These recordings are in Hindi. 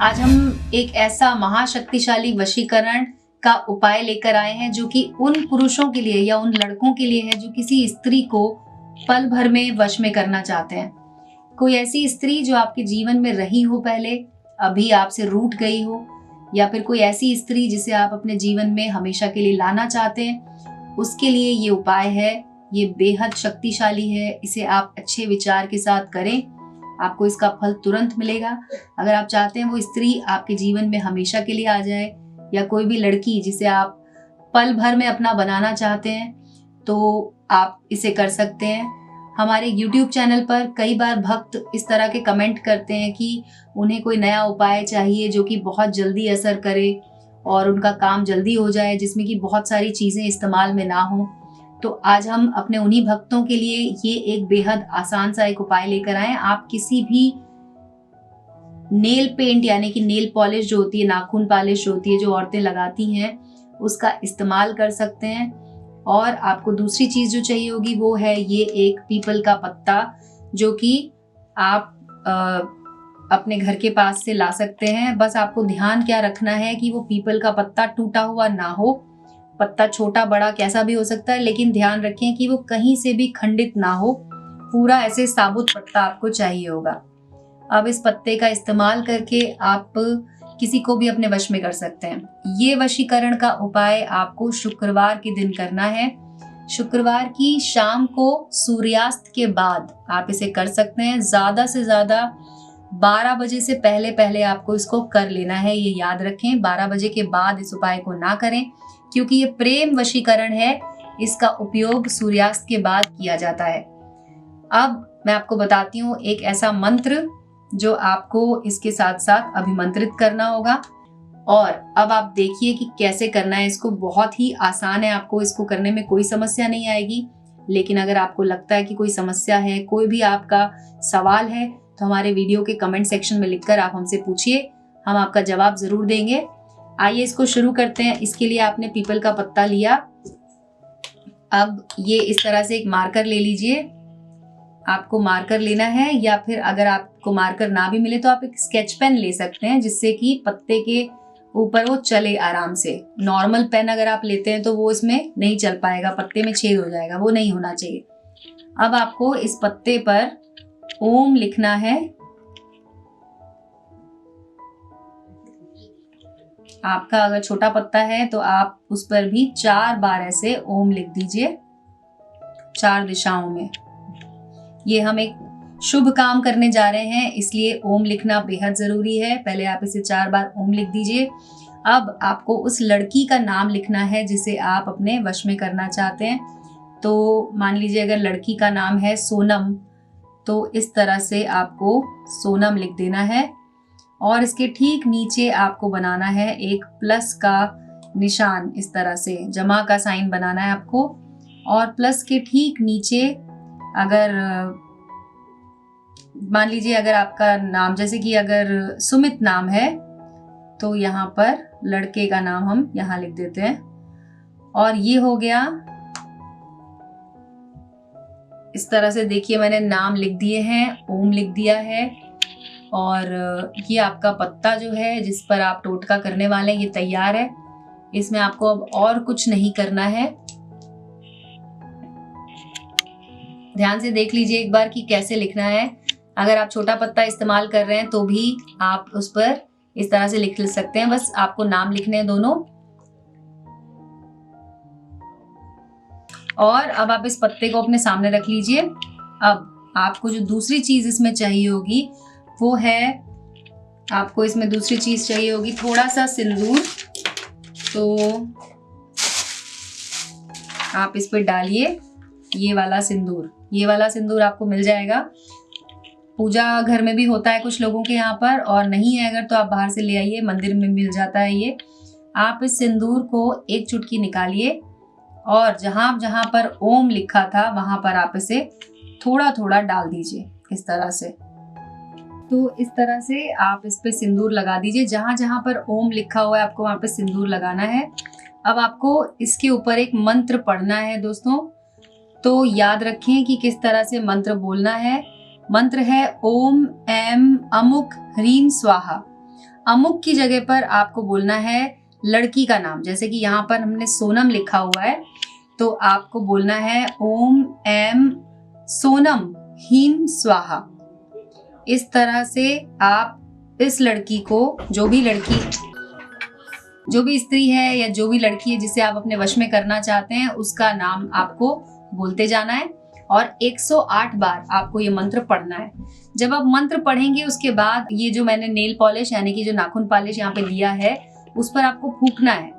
आज हम एक ऐसा महाशक्तिशाली वशीकरण का उपाय लेकर आए हैं जो कि उन पुरुषों के लिए या उन लड़कों के लिए है जो किसी स्त्री को पल भर में वश में करना चाहते हैं। कोई ऐसी स्त्री जो आपके जीवन में रही हो पहले, अभी आपसे रूठ गई हो, या फिर कोई ऐसी स्त्री जिसे आप अपने जीवन में हमेशा के लिए लाना चाहते हैं, उसके लिए ये उपाय है। ये बेहद शक्तिशाली है। इसे आप अच्छे विचार के साथ करें, आपको इसका फल तुरंत मिलेगा। अगर आप चाहते हैं वो स्त्री आपके जीवन में हमेशा के लिए आ जाए, या कोई भी लड़की जिसे आप पल भर में अपना बनाना चाहते हैं, तो आप इसे कर सकते हैं। हमारे YouTube चैनल पर कई बार भक्त इस तरह के कमेंट करते हैं कि उन्हें कोई नया उपाय चाहिए जो कि बहुत जल्दी असर करे और उनका काम जल्दी हो जाए, जिसमें कि बहुत सारी चीज़ें इस्तेमाल में ना हो। तो आज हम अपने उन्हीं भक्तों के लिए ये एक बेहद आसान सा एक उपाय लेकर आए। आप किसी भी नेल पेंट यानी कि नेल पॉलिश जो होती है, नाखून पॉलिश जो होती है, जो औरतें लगाती हैं, उसका इस्तेमाल कर सकते हैं। और आपको दूसरी चीज जो चाहिए होगी वो है ये एक पीपल का पत्ता, जो कि आप अपने घर के पास से ला सकते हैं। बस आपको ध्यान क्या रखना है कि वो पीपल का पत्ता टूटा हुआ ना हो। पत्ता छोटा बड़ा कैसा भी हो सकता है, लेकिन ध्यान रखें कि वो कहीं से भी खंडित ना हो। पूरा ऐसे साबुत पत्ता आपको चाहिए होगा। अब इस पत्ते का इस्तेमाल करके आप किसी को भी अपने वश में कर सकते हैं। ये वशीकरण का उपाय आपको शुक्रवार के दिन करना है। शुक्रवार की शाम को सूर्यास्त के बाद आप इसे कर सकते हैं। ज्यादा से ज्यादा 12 बजे से पहले पहले आपको इसको कर लेना है। ये याद रखें, 12 बजे के बाद इस उपाय को ना करें, क्योंकि ये प्रेम वशीकरण है। इसका उपयोग सूर्यास्त के बाद किया जाता है। अब मैं आपको बताती हूँ एक ऐसा मंत्र जो आपको इसके साथ साथ अभिमंत्रित करना होगा। और अब आप देखिए कि कैसे करना है इसको। बहुत ही आसान है, आपको इसको करने में कोई समस्या नहीं आएगी। लेकिन अगर आपको लगता है कि कोई समस्या है, कोई भी आपका सवाल है, तो हमारे वीडियो के कमेंट सेक्शन में लिखकर आप हमसे पूछिए, हम आपका जवाब जरूर देंगे। आइए इसको शुरू करते हैं। इसके लिए आपने पीपल का पत्ता लिया। अब ये इस तरह से एक मार्कर ले लीजिए। आपको मार्कर लेना है, या फिर अगर आपको मार्कर ना भी मिले तो आप एक स्केच पेन ले सकते हैं, जिससे कि पत्ते के ऊपर वो चले आराम से। नॉर्मल पेन अगर आप लेते हैं तो वो इसमें नहीं चल पाएगा, पत्ते में छेद हो जाएगा, वो नहीं होना चाहिए। अब आपको इस पत्ते पर ओम लिखना है। आपका अगर छोटा पत्ता है तो आप उस पर भी 4 बार ऐसे ओम लिख दीजिए, 4 दिशाओं में। ये हम एक शुभ काम करने जा रहे हैं, इसलिए ओम लिखना बेहद जरूरी है। पहले आप इसे 4 बार ओम लिख दीजिए। अब आपको उस लड़की का नाम लिखना है जिसे आप अपने वश में करना चाहते हैं। तो मान लीजिए अगर लड़की का नाम है सोनम, तो इस तरह से आपको सोनम लिख देना है। और इसके ठीक नीचे आपको बनाना है एक प्लस का निशान, इस तरह से जमा का साइन बनाना है आपको। और प्लस के ठीक नीचे अगर मान लीजिए अगर आपका नाम जैसे कि अगर सुमित नाम है, तो यहाँ पर लड़के का नाम हम यहाँ लिख देते हैं। और ये हो गया। इस तरह से देखिए मैंने नाम लिख दिए हैं, ओम लिख दिया है। और ये आपका पत्ता जो है जिस पर आप टोटका करने वाले हैं, ये तैयार है। इसमें आपको अब और कुछ नहीं करना है। ध्यान से देख लीजिए एक बार कि कैसे लिखना है। अगर आप छोटा पत्ता इस्तेमाल कर रहे हैं तो भी आप उस पर इस तरह से लिख सकते हैं। बस आपको नाम लिखने हैं दोनों। और अब आप इस पत्ते को अपने सामने रख लीजिए। अब आपको जो दूसरी चीज इसमें चाहिए होगी वो है, आपको इसमें दूसरी चीज चाहिए होगी थोड़ा सा सिंदूर। तो आप इस पर डालिए ये वाला सिंदूर। ये वाला सिंदूर आपको मिल जाएगा, पूजा घर में भी होता है कुछ लोगों के यहाँ पर, और नहीं है अगर तो आप बाहर से ले आइए, मंदिर में मिल जाता है ये। आप इस सिंदूर को एक चुटकी निकालिए और जहां जहां पर ओम लिखा था वहां पर आप इसे थोड़ा थोड़ा डाल दीजिए, इस तरह से। तो इस तरह से आप इस पे सिंदूर लगा दीजिए। जहां जहां पर ओम लिखा हुआ है आपको वहां पे सिंदूर लगाना है। अब आपको इसके ऊपर एक मंत्र पढ़ना है दोस्तों। तो याद रखें कि किस तरह से मंत्र बोलना है। मंत्र है ओम ऐम अमुक ह्रीम स्वाहा। अमुक की जगह पर आपको बोलना है लड़की का नाम। जैसे कि यहाँ पर हमने सोनम लिखा हुआ है, तो आपको बोलना है ओम एम सोनम हीम स्वाहा। इस तरह से आप इस लड़की को, जो भी स्त्री है या जो भी लड़की है जिसे आप अपने वश में करना चाहते हैं, उसका नाम आपको बोलते जाना है और 108 बार आपको ये मंत्र पढ़ना है। जब आप मंत्र पढ़ेंगे उसके बाद ये जो मैंने नेल पॉलिश यानी कि जो नाखून पॉलिश यहाँ पे लिया है उस पर आपको फूंकना है।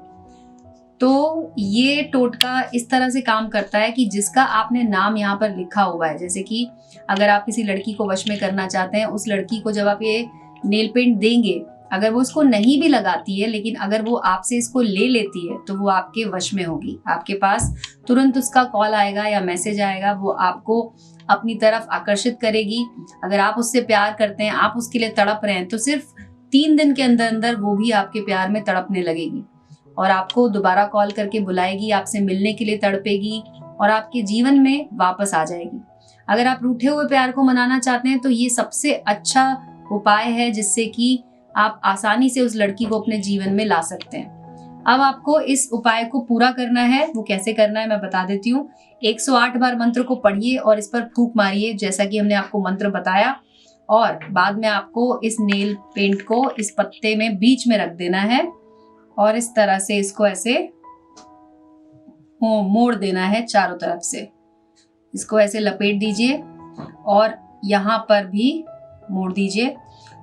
तो ये टोटका इस तरह से काम करता है कि जिसका आपने नाम यहाँ पर लिखा हुआ है, जैसे कि अगर आप किसी लड़की को वश में करना चाहते हैं, उस लड़की को जब आप ये नेल पेंट देंगे, अगर वो इसको नहीं भी लगाती है लेकिन अगर वो आपसे इसको ले लेती है तो वो आपके वश में होगी। आपके पास तुरंत उसका कॉल आएगा या मैसेज आएगा, वो आपको अपनी तरफ आकर्षित करेगी। अगर आप उससे प्यार करते हैं, आप उसके लिए तड़प रहे हैं, तो सिर्फ 3 दिन के अंदर अंदर वो भी आपके प्यार में तड़पने लगेगी और आपको दोबारा कॉल करके बुलाएगी, आपसे मिलने के लिए तड़पेगी और आपके जीवन में वापस आ जाएगी। अगर आप रूठे हुए प्यार को मनाना चाहते हैं तो ये सबसे अच्छा उपाय है जिससे कि आप आसानी से उस लड़की को अपने जीवन में ला सकते हैं। अब आपको इस उपाय को पूरा करना है। वो कैसे करना है मैं बता देती हूँ। 108 बार मंत्र को पढ़िए और इस पर फूंक मारिए जैसा कि हमने आपको मंत्र बताया, और बाद में आपको इस नेल पेंट को इस पत्ते में बीच में रख देना है और इस तरह से इसको ऐसे मोड़ देना है चारों तरफ से। इसको ऐसे लपेट दीजिए और यहाँ पर भी मोड़ दीजिए।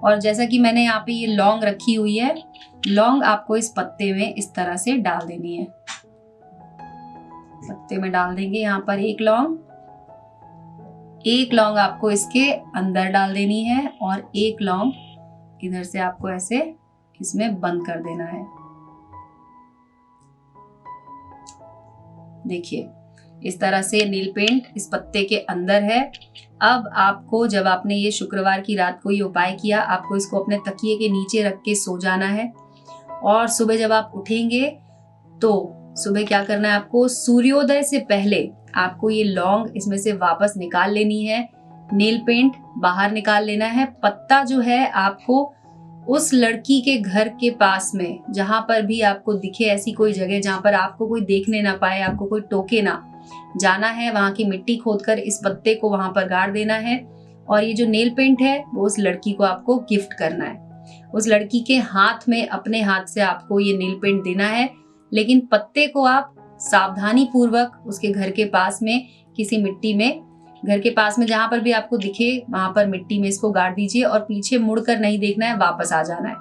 और जैसा कि मैंने यहाँ पे ये लौंग रखी हुई है, लौंग आपको इस पत्ते में इस तरह से डाल देनी है। पत्ते में डाल देंगे यहाँ पर एक लौंग आपको इसके अंदर डाल देनी है और एक लौंग इधर से आपको ऐसे इसमें बंद कर देना है। देखिए इस तरह से नील पेंट इस पत्ते के अंदर है। अब आपको, जब आपने ये शुक्रवार की रात को ये उपाय किया, आपको इसको अपने तकिए के नीचे रख के सो जाना है और सुबह जब आप उठेंगे तो सुबह क्या करना है, आपको सूर्योदय से पहले आपको ये लौंग इसमें से वापस निकाल लेनी है, नील पेंट बाहर निकाल लेना है। पत्ता जो है आपको उस लड़की के घर के पास में, जहां पर भी आपको दिखे ऐसी कोई जगह जहां पर आपको कोई देखने ना पाए, आपको कोई टोके ना, जाना है, वहां की मिट्टी खोदकर इस पत्ते को वहां पर गाड़ देना है और ये जो नेल पेंट है वो उस लड़की को आपको गिफ्ट करना है। उस लड़की के हाथ में, अपने हाथ से आपको ये नेल पेंट देना है, लेकिन पत्ते को आप सावधानी पूर्वक उसके घर के पास में किसी मिट्टी में, घर के पास में जहां पर भी आपको दिखे वहां पर मिट्टी में इसको गाड़ दीजिए और पीछे मुड़कर नहीं देखना है, वापस आ जाना है।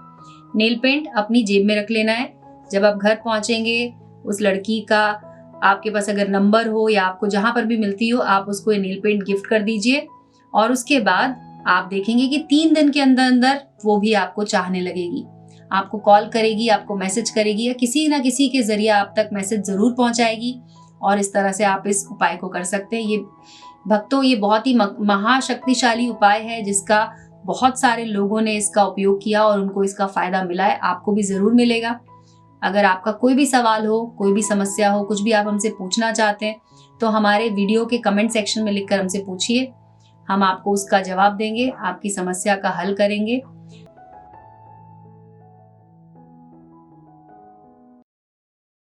नेल पेंट अपनी जेब में रख लेना है। जब आप घर पहुंचेंगे, उस लड़की का आपके पास अगर नंबर हो या आपको जहां पर भी मिलती हो, आप उसको ये नेल पेंट गिफ्ट कर दीजिए और उसके बाद आप देखेंगे कि 3 दिन के अंदर अंदर वो भी आपको चाहने लगेगी, आपको कॉल करेगी, आपको मैसेज करेगी या किसी ना किसी के जरिए आप तक मैसेज जरूर पहुंचाएगी। और इस तरह से आप इस उपाय को कर सकते हैं। ये भक्तों, ये बहुत ही महाशक्तिशाली उपाय है जिसका बहुत सारे लोगों ने इसका उपयोग किया और उनको इसका फायदा मिला है। आपको भी जरूर मिलेगा। अगर आपका कोई भी सवाल हो, कोई भी समस्या हो, कुछ भी आप हमसे पूछना चाहते हैं तो हमारे वीडियो के कमेंट सेक्शन में लिखकर हमसे पूछिए, हम आपको उसका जवाब देंगे, आपकी समस्या का हल करेंगे।